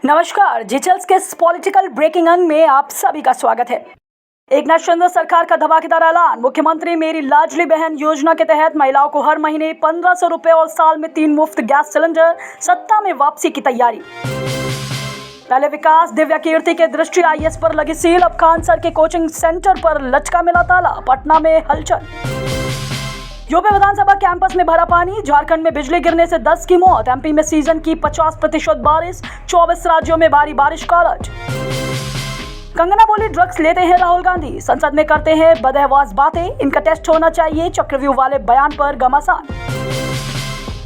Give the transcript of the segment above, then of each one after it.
नमस्कार, जिचल्स के political breaking अंग में आप सभी का स्वागत है। एक नाथ शिंदे सरकार का धमाकेदार ऐलान। मुख्यमंत्री मेरी लाडली बहन योजना के तहत महिलाओं को हर महीने 1500 रुपए और साल में 3 मुफ्त गैस सिलेंडर। सत्ता में वापसी की तैयारी। पहले विकास दिव्या कीर्ति के दृष्टि आईएएस पर लगी सील। अब खान सर के कोचिंग सेंटर पर लचका मिला ताला। पटना में हलचल। यूपी विधानसभा कैंपस में भरा पानी। झारखंड में बिजली गिरने से 10 की मौत। एमपी में सीजन की 50% बारिश। 24 राज्यों में भारी बारिश का अलर्ट। कंगना बोली ड्रग्स लेते हैं राहुल गांधी, संसद में करते हैं बदहवास बातें, इनका टेस्ट होना चाहिए। चक्रव्यूह वाले बयान पर घमासान।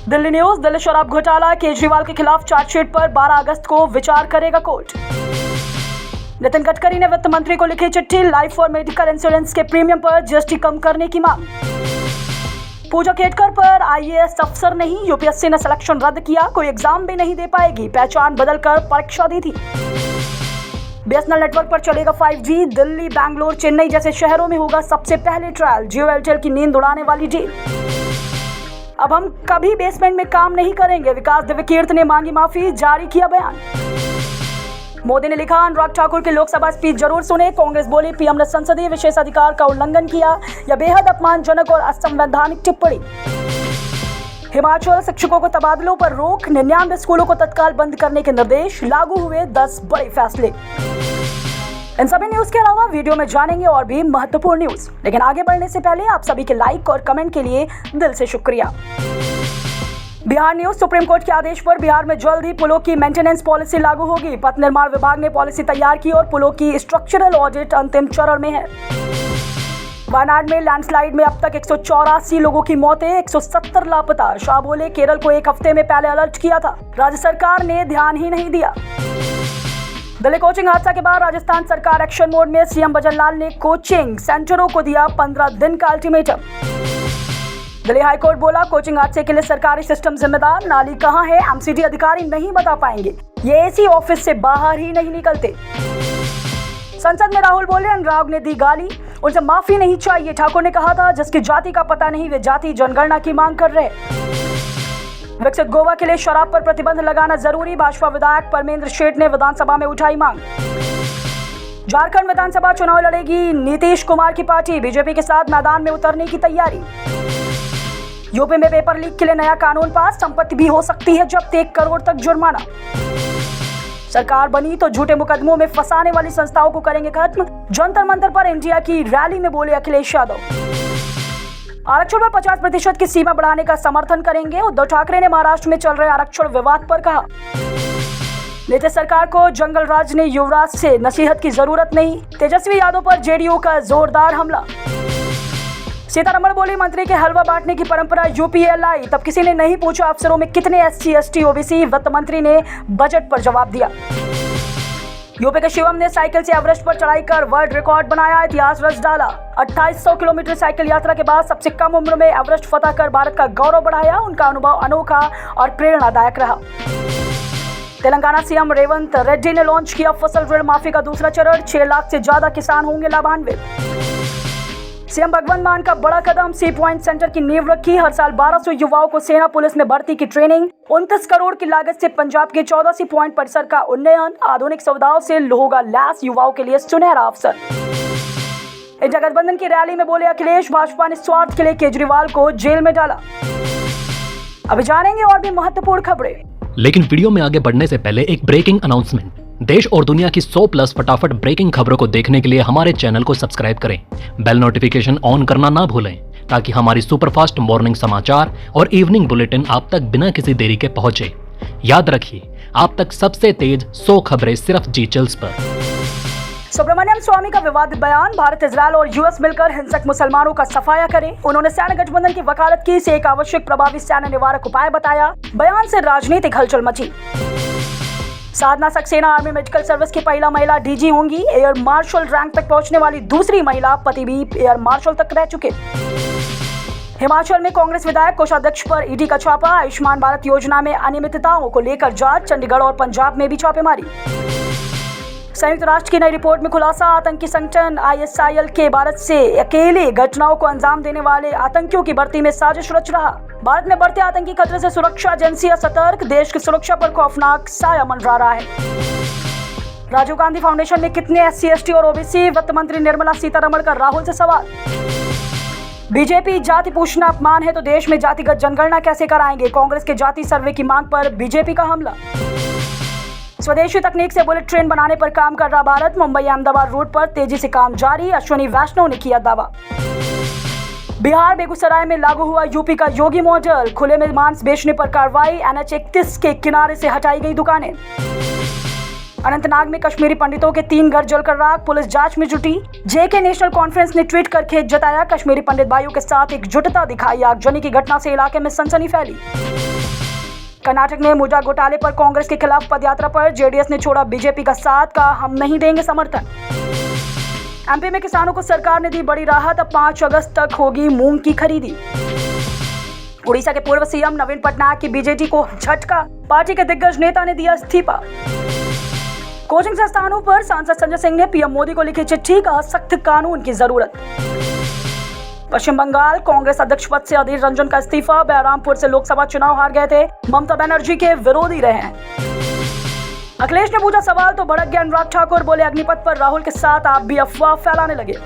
दिल्ली न्यूज, दिल्ली शराब घोटाला। केजरीवाल के खिलाफ चार्जशीट पर 12 अगस्त को विचार करेगा कोर्ट। नितिन गडकरी ने वित्त मंत्री को लिखी चिट्ठी। लाइफ और मेडिकल इंश्योरेंस के प्रीमियम पर जीएसटी कम करने की मांग। पूजा केटकर पर आईएएस अफसर नहीं, यूपीएससी ने सिलेक्शन रद्द किया। कोई एग्जाम भी नहीं दे पाएगी, पहचान बदलकर परीक्षा दी थी। बीएसएनएल नेटवर्क पर चलेगा 5G। दिल्ली, बैंगलोर, चेन्नई जैसे शहरों में होगा सबसे पहले ट्रायल। जियो एयरटेल की नींद उड़ाने वाली डील। अब हम कभी बेसमेंट में काम नहीं करेंगे, विकास दिव्या कीर्ति ने मांगी माफी, जारी किया बयान। मोदी ने लिखा, अनुराग ठाकुर की लोकसभा स्पीच जरूर सुने। कांग्रेस बोली पीएम ने संसदीय विशेषाधिकार का उल्लंघन किया। यह बेहद अपमानजनक और असंवैधानिक टिप्पणी। हिमाचल, शिक्षकों को तबादलों पर रोक। 99 स्कूलों को तत्काल बंद करने के निर्देश। लागू हुए 10 बड़े फैसले। इन सभी न्यूज के अलावा वीडियो में जानेंगे और भी महत्वपूर्ण न्यूज, लेकिन आगे बढ़ने से पहले आप सभी के लाइक और कमेंट के लिए दिल से शुक्रिया। बिहार न्यूज, सुप्रीम कोर्ट के आदेश पर बिहार में जल्द ही पुलों की मेंटेनेंस पॉलिसी लागू होगी। पथ निर्माण विभाग ने पॉलिसी तैयार की और पुलों की स्ट्रक्चरल ऑडिट अंतिम चरण में है। वायनाड में लैंडस्लाइड में अब तक 184 लोगों की मौतें, 170 लापता। शाह बोले केरल को एक हफ्ते में पहले अलर्ट किया था, राज्य सरकार ने ध्यान ही नहीं दिया। दिल्ली कोचिंग हादसा के बाद राजस्थान सरकार एक्शन मोड में। सीएम भजनलाल ने कोचिंग सेंटरों को दिया 15 दिन का अल्टीमेटम। दिल्ली हाईकोर्ट बोला कोचिंग हादसे के लिए सरकारी सिस्टम जिम्मेदार। नाली कहां है एमसीडी अधिकारी नहीं बता पाएंगे, ये एसी ऑफिस से बाहर ही नहीं निकलते। संसद में राहुल बोले अनुराग ने दी गाली, उनसे माफी नहीं चाहिए। ठाकुर ने कहा था जिसकी जाति का पता नहीं वे जाति जनगणना की मांग कर रहे। विकसित गोवा के लिए शराब पर प्रतिबंध लगाना जरूरी। भाजपा विधायक परमेंद्र शेठ ने विधानसभा में उठाई मांग। झारखंड विधानसभा चुनाव लड़ेगी नीतीश कुमार की पार्टी, बीजेपी के साथ मैदान में उतरने की तैयारी। यूपी में पेपर लीक के लिए नया कानून पास, संपत्ति भी हो सकती है जब्त, 1 करोड़ तक जुर्माना। सरकार बनी तो झूठे मुकदमों में फंसाने वाली संस्थाओं को करेंगे खत्म। जंतर मंतर पर इंडिया की रैली में बोले अखिलेश यादव। आरक्षण पर 50% की सीमा बढ़ाने का समर्थन करेंगे। उद्धव ठाकरे ने महाराष्ट्र में चल रहे आरक्षण विवाद पर कहा, नीतीश सरकार को जंगल राज ने युवराज से नसीहत की जरूरत नहीं। तेजस्वी यादव पर जेडीयू का जोरदार हमला। सीतारमण बोली मंत्री के हलवा बांटने की परंपरा यूपीए लाई, तब किसी ने नहीं पूछा अफसरों में कितने SC ST OBC। वित्त मंत्री ने बजट पर जवाब दिया। यूपी के शिवम ने साइकिल से एवरेस्ट पर चढ़ाई कर वर्ल्ड रिकॉर्ड बनाया, इतिहास रच डाला। 2800 किलोमीटर साइकिल यात्रा के बाद सबसे कम उम्र में एवरेस्ट फतह कर भारत का गौरव बढ़ाया। उनका अनुभव अनोखा और प्रेरणादायक रहा। तेलंगाना सीएम रेवंत रेड्डी ने लॉन्च किया फसल ऋण माफी का दूसरा चरण। 6 लाख से ज्यादा किसान होंगे लाभान्वित। सीएम भगवंत मान का बड़ा कदम, सी पॉइंट सेंटर की नींव रखी। हर साल 1200 युवाओं को सेना पुलिस में भर्ती की ट्रेनिंग। 29 करोड़ की लागत से पंजाब के 14 सी पॉइंट परिसर का उन्नयन। आधुनिक सुविधाओं से होगा लैस युवाओं के लिए सुनहरा अवसर। इंडिया गठबंधन की रैली में बोले अखिलेश, भाजपा ने स्वार्थ के लिए केजरीवाल को जेल में डाला। अभी जानेंगे और भी महत्वपूर्ण खबरें, लेकिन वीडियो में आगे बढ़ने से पहले एक ब्रेकिंग अनाउंसमेंट। देश और दुनिया की 100+ फटाफट ब्रेकिंग खबरों को देखने के लिए हमारे चैनल को सब्सक्राइब करें। बेल नोटिफिकेशन ऑन करना ना भूलें, ताकि हमारी सुपरफास्ट मॉर्निंग समाचार और इवनिंग बुलेटिन आप तक बिना किसी देरी के पहुंचे। याद रखिए, आप तक सबसे तेज 100 खबरें सिर्फ जीचल्स पर। सुब्रमण्यम स्वामी का विवादित बयान। भारत, इजरायल और यूएस मिलकर हिंसक मुसलमानों का सफाया करें। उन्होंने सैन्य गठबंधन की वकालत की, इसे एक आवश्यक प्रभावी सैन्य निवारक उपाय बताया। बयान से राजनीतिक हलचल मची। साधना सक्सेना आर्मी मेडिकल सर्विस की पहला महिला डीजी होंगी। एयर मार्शल रैंक तक पहुंचने वाली दूसरी महिला, पति भी एयर मार्शल तक रह चुके। हिमाचल में कांग्रेस विधायक कोषाध्यक्ष पर ईडी का छापा। आयुष्मान भारत योजना में अनियमितताओं को लेकर जांच। चंडीगढ़ और पंजाब में भी छापेमारी। संयुक्त राष्ट्र की नई रिपोर्ट में खुलासा, आतंकी संगठन ISIL के भारत से अकेले घटनाओं को अंजाम देने वाले आतंकियों की भर्ती में साजिश रच रहा। भारत में बढ़ते आतंकी खतरे से सुरक्षा एजेंसियां सतर्क, देश की सुरक्षा पर खौफनाक साया मंडरा रहा है। राजीव गांधी फाउंडेशन में कितने SC ST और OBC, वित्त मंत्री निर्मला सीतारमण का राहुल से सवाल। बीजेपी जाति पूछना अपमान है तो देश में जातिगत जनगणना कैसे कराएंगे, कांग्रेस के जाति सर्वे की मांग पर बीजेपी का हमला। स्वदेशी तकनीक से बुलेट ट्रेन बनाने पर काम कर रहा भारत, मुंबई अहमदाबाद रूट पर तेजी से काम जारी, अश्विनी वैष्णव ने किया दावा। बिहार बेगूसराय में लागू हुआ यूपी का योगी मॉडल, खुले में मांस बेचने पर कार्रवाई, NH 31 के किनारे से हटाई गई दुकानें। अनंतनाग में कश्मीरी पंडितों के 3 घर जलकर राख, पुलिस जांच में जुटी। JK नेशनल कॉन्फ्रेंस ने ट्वीट कर खेद जताया, कश्मीरी पंडित भाइयों के साथ एकजुटता दिखाई, आगजनी की घटना से इलाके में सनसनी फैली। कर्नाटक में मुद्रा घोटाले पर कांग्रेस के खिलाफ पदयात्रा पर JDS ने छोड़ा बीजेपी का साथ, कहा हम नहीं देंगे समर्थन। MP में किसानों को सरकार ने दी बड़ी राहत, अब 5 अगस्त तक होगी मूंग की खरीदी। उड़ीसा के पूर्व CM नवीन पटनायक की बीजेडी को झटका, पार्टी के दिग्गज नेता ने दिया इस्तीफा। कोचिंग संस्थानों पर सांसद संजय सिंह ने PM मोदी को लिखी चिट्ठी, कहा सख्त कानून की जरूरत। पश्चिम बंगाल कांग्रेस अध्यक्ष पद से अधीर रंजन का इस्तीफा, बहरामपुर से लोकसभा चुनाव हार गए थे, ममता बनर्जी के विरोधी रहे हैं। अखिलेश ने पूछा सवाल तो भड़क गए अनुराग ठाकुर, बोले अग्निपथ पर राहुल के साथ आप भी अफवाह फैलाने लगे।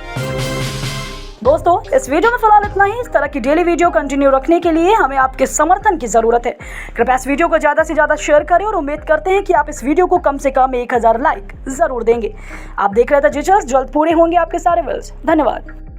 दोस्तों, इस वीडियो में फिलहाल इतना ही। इस तरह की डेली वीडियो कंटिन्यू रखने के लिए हमें आपके समर्थन की जरूरत है। कृपया इस वीडियो को ज्यादा से ज्यादा शेयर करें और उम्मीद करते हैं कि आप इस वीडियो को कम से कम 1000 लाइक जरूर देंगे। आप देख रहे थे जिचल्स, जल्द पूरे होंगे आपके सारे व्यूज। धन्यवाद।